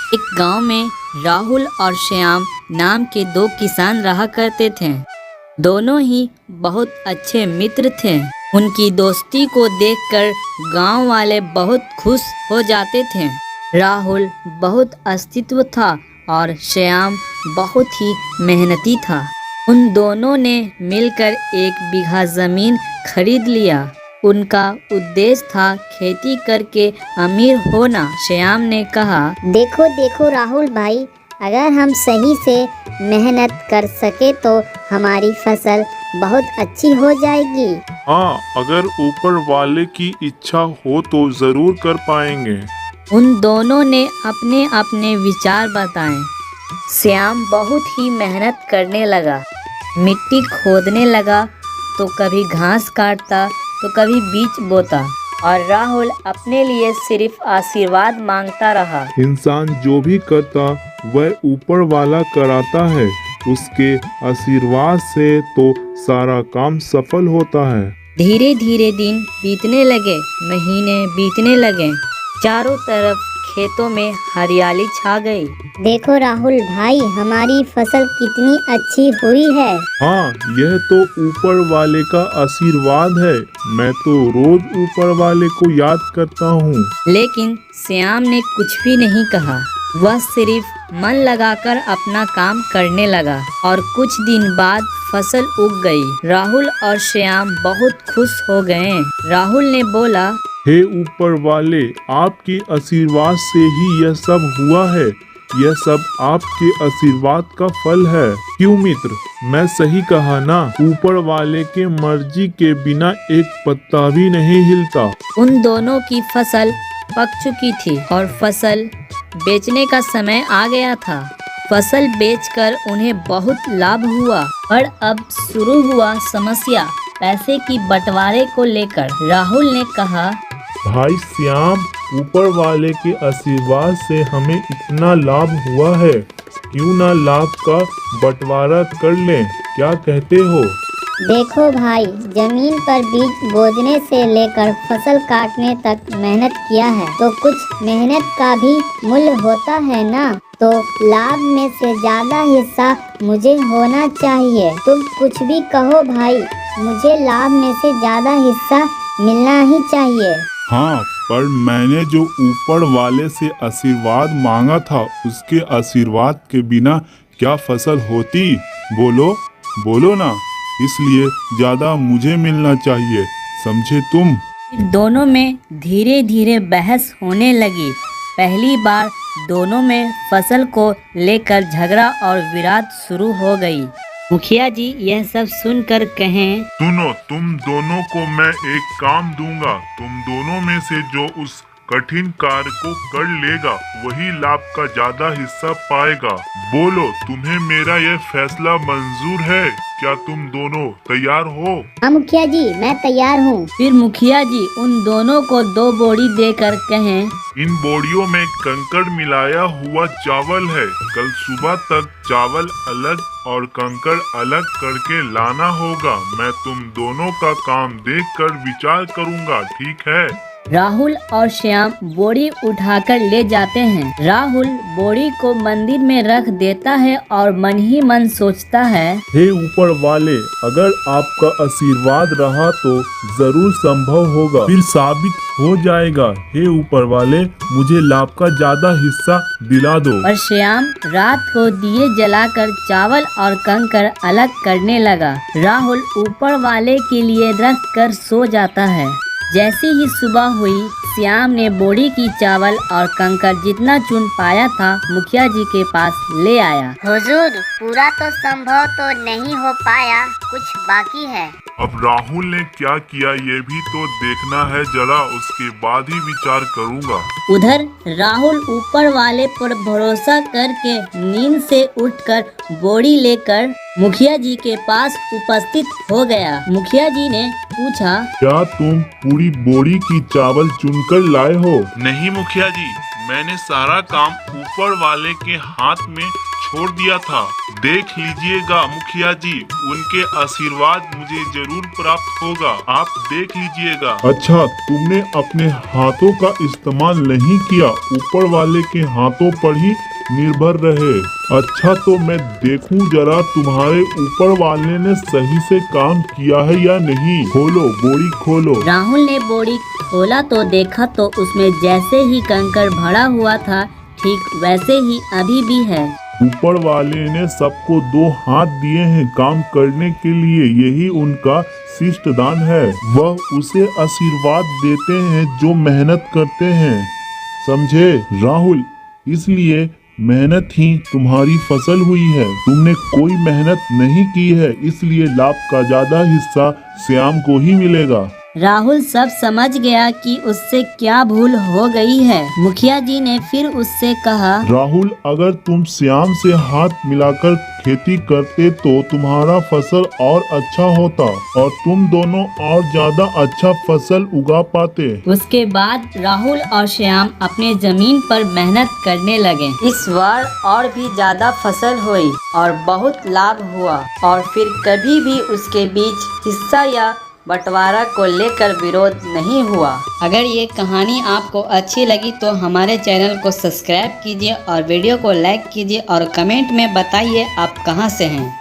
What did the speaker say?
एक गांव में राहुल और श्याम नाम के दो किसान रहा करते थे। दोनों ही बहुत अच्छे मित्र थे। उनकी दोस्ती को देखकर गांव वाले बहुत खुश हो जाते थे। राहुल बहुत अस्तित्व था और श्याम बहुत ही मेहनती था। उन दोनों ने मिलकर 1 बीघा जमीन खरीद लिया। उनका उद्देश्य था खेती करके अमीर होना। श्याम ने कहा, देखो देखो राहुल भाई, अगर हम सही से मेहनत कर सके तो हमारी फसल बहुत अच्छी हो जाएगी। हाँ, अगर ऊपर वाले की इच्छा हो तो जरूर कर पाएंगे। उन दोनों ने अपने अपने विचार बताए। श्याम बहुत ही मेहनत करने लगा। मिट्टी खोदने लगा तो कभी घास काटता तो कभी बीज बोता, और राहुल अपने लिए सिर्फ आशीर्वाद मांगता रहा। इंसान जो भी करता वह ऊपर वाला कराता है। उसके आशीर्वाद से तो सारा काम सफल होता है। धीरे धीरे दिन बीतने लगे, महीने बीतने लगे। चारों तरफ खेतों में हरियाली छा गई। देखो राहुल भाई, हमारी फसल कितनी अच्छी हुई है। हाँ, यह तो ऊपर वाले का आशीर्वाद है। मैं तो रोज ऊपर वाले को याद करता हूँ। लेकिन श्याम ने कुछ भी नहीं कहा। वह सिर्फ मन लगाकर अपना काम करने लगा और कुछ दिन बाद फसल उग गई। राहुल और श्याम बहुत खुश हो गए। राहुल ने बोला, हे ऊपर वाले, आपके आशीर्वाद से ही यह सब हुआ है। यह सब आपके आशीर्वाद का फल है। क्यों मित्र, मैं सही कहा ना? ऊपर वाले के मर्जी के बिना एक पत्ता भी नहीं हिलता। उन दोनों की फसल पक चुकी थी और फसल बेचने का समय आ गया था। फसल बेचकर उन्हें बहुत लाभ हुआ, पर अब शुरू हुआ समस्या पैसे की बंटवारे को लेकर। राहुल ने कहा, भाई श्याम, ऊपर वाले के आशीर्वाद से हमें इतना लाभ हुआ है, क्यों ना लाभ का बंटवारा कर लें? क्या कहते हो? देखो भाई, जमीन पर बीज बोने से लेकर फसल काटने तक मेहनत किया है, तो कुछ मेहनत का भी मूल्य होता है ना। तो लाभ में से ज्यादा हिस्सा मुझे होना चाहिए। तुम कुछ भी कहो भाई, मुझे लाभ में से ज्यादा हिस्सा मिलना ही चाहिए। हाँ, पर मैंने जो ऊपर वाले से आशीर्वाद मांगा था, उसके आशीर्वाद के बिना क्या फसल होती? बोलो बोलो ना। इसलिए ज्यादा मुझे मिलना चाहिए, समझे तुम? दोनों में धीरे धीरे बहस होने लगी। पहली बार दोनों में फसल को लेकर झगड़ा और विवाद शुरू हो गई। मुखिया जी यह सब सुनकर कहें, सुनो, तुम दोनों को मैं एक काम दूंगा। तुम दोनों में से जो उस कठिन कार्य को कर लेगा वही लाभ का ज्यादा हिस्सा पाएगा। बोलो, तुम्हें मेरा यह फैसला मंजूर है? क्या तुम दोनों तैयार हो? हाँ मुखिया जी, मैं तैयार हूँ। फिर मुखिया जी उन दोनों को 2 बोरी देकर कहें, इन बोरियों में कंकड़ मिलाया हुआ चावल है। कल सुबह तक चावल अलग और कंकड़ अलग करके लाना होगा। मैं तुम दोनों का काम देखकर विचार करूंगा, ठीक है? राहुल और श्याम बोरी उठाकर ले जाते हैं। राहुल बोरी को मंदिर में रख देता है और मन ही मन सोचता है, हे ऊपर वाले, अगर आपका आशीर्वाद रहा तो जरूर संभव होगा, फिर साबित हो जाएगा। हे ऊपर वाले, मुझे लाभ का ज्यादा हिस्सा दिला दो। और श्याम रात को दिए जलाकर चावल और कंकड़ अलग करने लगा। राहुल ऊपर वाले के लिए रख कर सो जाता है। जैसे ही सुबह हुई, श्याम ने बोरी की चावल और कंकड़ जितना चुन पाया था मुखिया जी के पास ले आया। हुजूर, पूरा तो संभव तो नहीं हो पाया, कुछ बाकी है। अब राहुल ने क्या किया ये भी तो देखना है जरा, उसके बाद ही विचार करूंगा। उधर राहुल ऊपर वाले पर भरोसा करके नींद से उठकर बोरी लेकर मुखिया जी के पास उपस्थित हो गया। मुखिया जी ने पूछा, क्या तुम पूरी बोरी की चावल चुनकर लाए हो? नहीं मुखिया जी, मैंने सारा काम ऊपर वाले के हाथ में छोड़ दिया था। देख लीजिएगा मुखिया जी, उनके आशीर्वाद मुझे जरूर प्राप्त होगा, आप देख लीजिएगा। अच्छा, तुमने अपने हाथों का इस्तेमाल नहीं किया, ऊपर वाले के हाथों पर ही निर्भर रहे। अच्छा, तो मैं देखूं जरा तुम्हारे ऊपर वाले ने सही से काम किया है या नहीं। खोलो, बोरी खोलो। राहुल ने बोरी खोला तो देखा तो उसमें जैसे ही कंकड़ भरा हुआ था ठीक वैसे ही अभी भी है। ऊपर वाले ने सबको 2 हाथ दिए हैं काम करने के लिए, यही उनका शिष्ट दान है। वह उसे आशीर्वाद देते हैं जो मेहनत करते हैं, समझे राहुल? इसलिए मेहनत ही तुम्हारी फसल हुई है। तुमने कोई मेहनत नहीं की है, इसलिए लाभ का ज्यादा हिस्सा श्याम को ही मिलेगा। राहुल सब समझ गया कि उससे क्या भूल हो गई है। मुखिया जी ने फिर उससे कहा, राहुल, अगर तुम श्याम से हाथ मिलाकर खेती करते तो तुम्हारा फसल और अच्छा होता और तुम दोनों और ज्यादा अच्छा फसल उगा पाते। उसके बाद राहुल और श्याम अपने जमीन पर मेहनत करने लगे। इस बार और भी ज्यादा फसल हुई और बहुत लाभ हुआ और फिर कभी भी उसके बीच हिस्सा या बंटवारा को लेकर विरोध नहीं हुआ। अगर ये कहानी आपको अच्छी लगी तो हमारे चैनल को सब्सक्राइब कीजिए और वीडियो को लाइक कीजिए और कमेंट में बताइए आप कहां से हैं।